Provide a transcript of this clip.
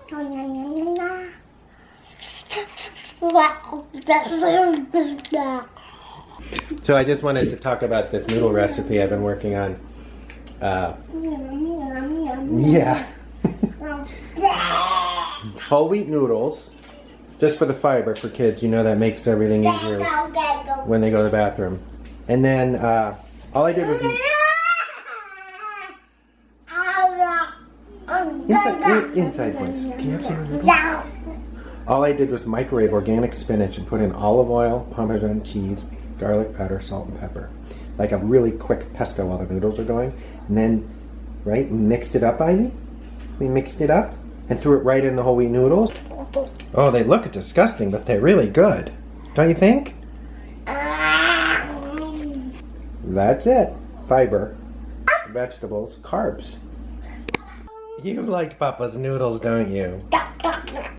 So I just wanted to talk about this noodle recipe I've been working on. Yeah. Whole wheat noodles, just for the fiber for kids. You know that makes everything easier when they go to the bathroom. And then all I did was inside voice. Can you have some noodles? All I did was microwave organic spinach and put in olive oil, Parmesan cheese, garlic powder, salt, and pepper. Like a really quick pesto while the noodles are going. And then, right, we mixed it up, Ivy. We mixed it up and threw it right in the whole wheat noodles. Oh, they look disgusting, but they're really good. Don't you think? That's it. Fiber, vegetables, carbs. You like Papa's noodles, don't you?